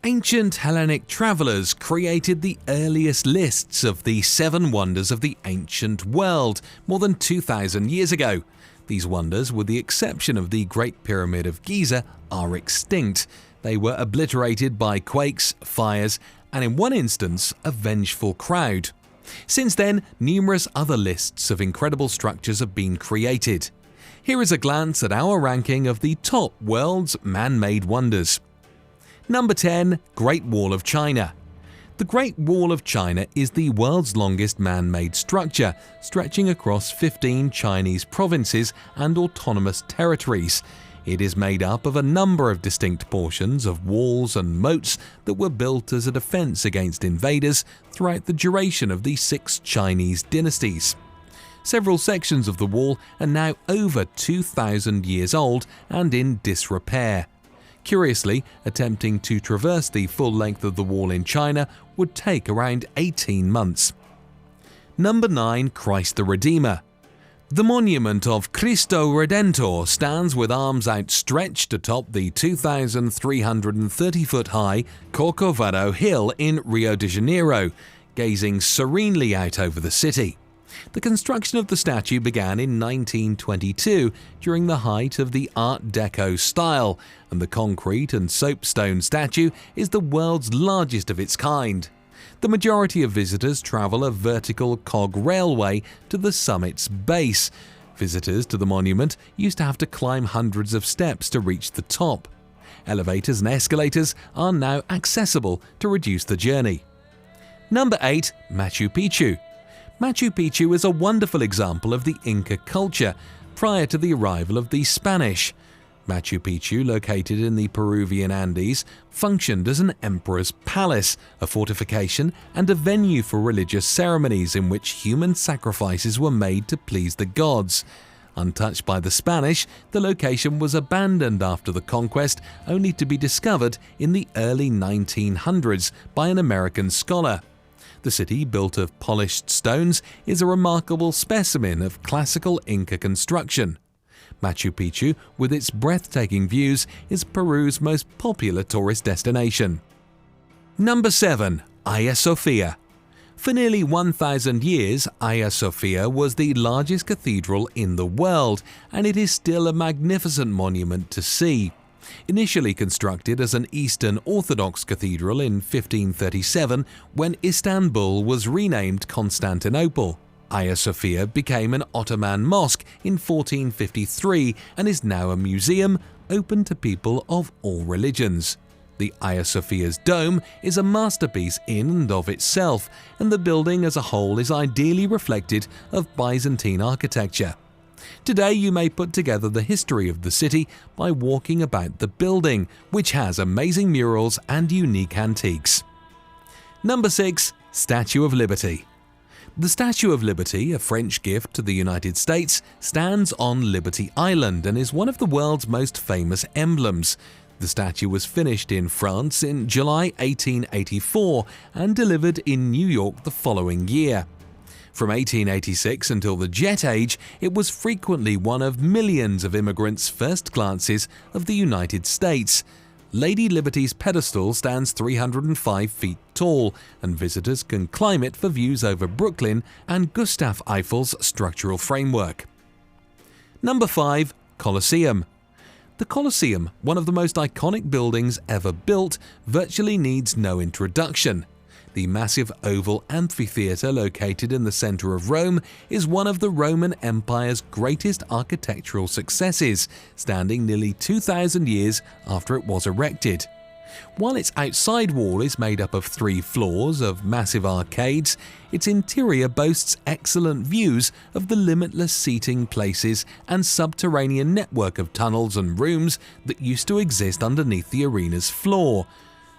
Ancient Hellenic travelers created the earliest lists of the 7 wonders of the ancient world more than 2,000 years ago. These wonders, with the exception of the Great Pyramid of Giza, are extinct. They were obliterated by quakes, fires, and in one instance, a vengeful crowd. Since then, numerous other lists of incredible structures have been created. Here is a glance at our ranking of the top world's man-made wonders. Number 10. Great Wall of China. The Great Wall of China is the world's longest man-made structure, stretching across 15 Chinese provinces and autonomous territories. It is made up of a number of distinct portions of walls and moats that were built as a defense against invaders throughout the duration of the 6 Chinese dynasties. Several sections of the wall are now over 2,000 years old and in disrepair. Curiously, attempting to traverse the full length of the wall in China would take around 18 months. Number 9. Christ the Redeemer. The monument of Cristo Redentor stands with arms outstretched atop the 2,330-foot-high Corcovado Hill in Rio de Janeiro, gazing serenely out over the city. The construction of the statue began in 1922 during the height of the Art Deco style, and the concrete and soapstone statue is the world's largest of its kind. The majority of visitors travel a vertical cog railway to the summit's base. Visitors to the monument used to have to climb hundreds of steps to reach the top. Elevators and escalators are now accessible to reduce the journey. Number 8. Machu Picchu. Machu Picchu is a wonderful example of the Inca culture prior to the arrival of the Spanish. Machu Picchu, located in the Peruvian Andes, functioned as an emperor's palace, a fortification, and a venue for religious ceremonies in which human sacrifices were made to please the gods. Untouched by the Spanish, the location was abandoned after the conquest, only to be discovered in the early 1900s by an American scholar. The city, built of polished stones, is a remarkable specimen of classical Inca construction. Machu Picchu, with its breathtaking views, is Peru's most popular tourist destination. Number 7. Hagia Sophia. For nearly 1,000 years, Hagia Sophia was the largest cathedral in the world, and it is still a magnificent monument to see. Initially constructed as an Eastern Orthodox cathedral in 1537, when Istanbul was renamed Constantinople, Hagia Sophia became an Ottoman mosque in 1453 and is now a museum open to people of all religions. The Hagia Sophia's dome is a masterpiece in and of itself, and the building as a whole is ideally reflective of Byzantine architecture. Today you may put together the history of the city by walking about the building, which has amazing murals and unique antiques. Number 6. Statue of Liberty. The Statue of Liberty, a French gift to the United States, stands on Liberty Island and is one of the world's most famous emblems. The statue was finished in France in July 1884 and delivered in New York the following year. From 1886 until the Jet Age, it was frequently one of millions of immigrants' first glances of the United States. Lady Liberty's pedestal stands 305 feet tall, and visitors can climb it for views over Brooklyn and Gustav Eiffel's structural framework. Number 5. Colosseum. The Colosseum, one of the most iconic buildings ever built, virtually needs no introduction. The massive oval amphitheatre located in the centre of Rome is one of the Roman Empire's greatest architectural successes, standing nearly 2,000 years after it was erected. While its outside wall is made up of 3 floors of massive arcades, its interior boasts excellent views of the limitless seating places and subterranean network of tunnels and rooms that used to exist underneath the arena's floor.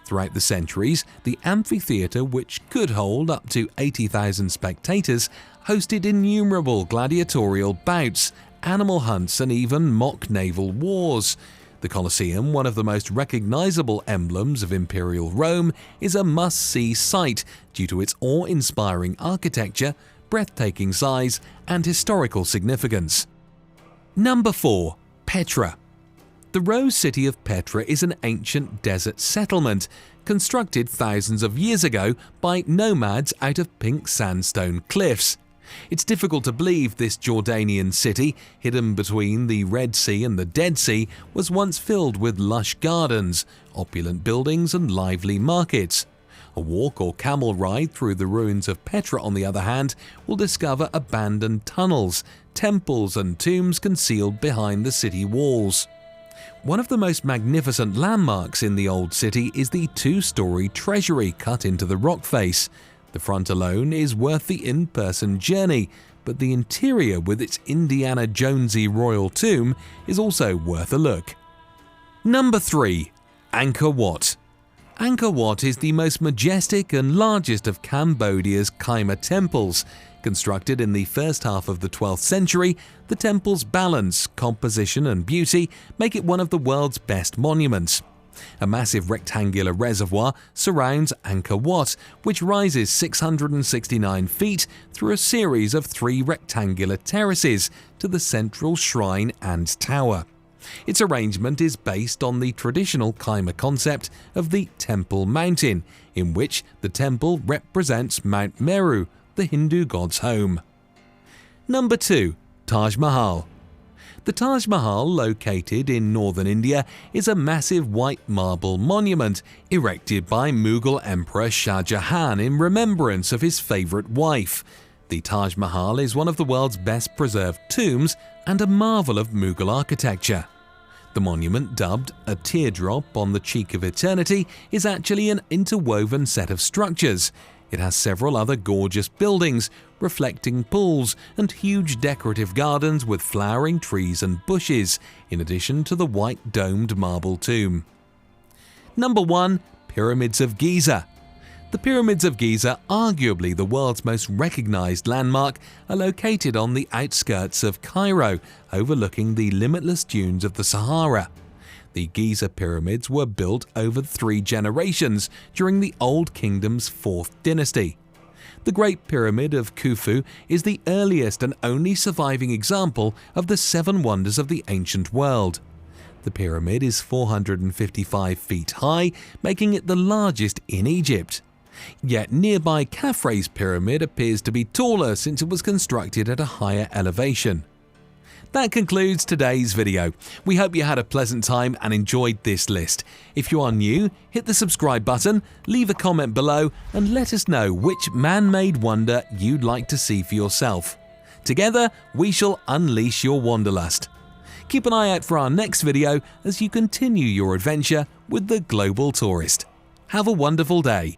Throughout the centuries, the amphitheatre, which could hold up to 80,000 spectators, hosted innumerable gladiatorial bouts, animal hunts, and even mock naval wars. The Colosseum, one of the most recognizable emblems of Imperial Rome, is a must-see sight due to its awe-inspiring architecture, breathtaking size, and historical significance. Number 4. Petra. The rose city of Petra is an ancient desert settlement constructed thousands of years ago by nomads out of pink sandstone cliffs. It's difficult to believe this Jordanian city, hidden between the Red Sea and the Dead Sea, was once filled with lush gardens, opulent buildings and lively markets. A walk or camel ride through the ruins of Petra, on the other hand, will discover abandoned tunnels, temples and tombs concealed behind the city walls. One of the most magnificent landmarks in the old city is the two-story treasury cut into the rock face. The front alone is worth the in-person journey, but the interior with its Indiana Jonesy royal tomb is also worth a look. Number 3. Angkor Wat. Angkor Wat is the most majestic and largest of Cambodia's Khmer temples. Constructed in the first half of the 12th century, the temple's balance, composition and beauty make it one of the world's best monuments. A massive rectangular reservoir surrounds Angkor Wat, which rises 669 feet through a series of 3 rectangular terraces to the central shrine and tower. Its arrangement is based on the traditional Khmer concept of the Temple Mountain, in which the temple represents Mount Meru, the Hindu god's home. Number 2. Taj Mahal. The Taj Mahal, located in northern India, is a massive white marble monument erected by Mughal Emperor Shah Jahan in remembrance of his favourite wife. The Taj Mahal is one of the world's best preserved tombs and a marvel of Mughal architecture. The monument, dubbed a teardrop on the cheek of eternity, is actually an interwoven set of structures. It has several other gorgeous buildings, reflecting pools and huge decorative gardens with flowering trees and bushes, in addition to the white domed marble tomb. Number 1. Pyramids of Giza. The Pyramids of Giza, arguably the world's most recognized landmark, are located on the outskirts of Cairo, overlooking the limitless dunes of the Sahara. The Giza pyramids were built over 3 generations during the Old Kingdom's 4th dynasty. The Great Pyramid of Khufu is the earliest and only surviving example of the 7 wonders of the ancient world. The pyramid is 455 feet high, making it the largest in Egypt. Yet nearby Khafre's pyramid appears to be taller since it was constructed at a higher elevation. That concludes today's video. We hope you had a pleasant time and enjoyed this list. If you are new, hit the subscribe button, leave a comment below and let us know which man-made wonder you'd like to see for yourself. Together, we shall unleash your wanderlust. Keep an eye out for our next video as you continue your adventure with the Global Tourist. Have a wonderful day.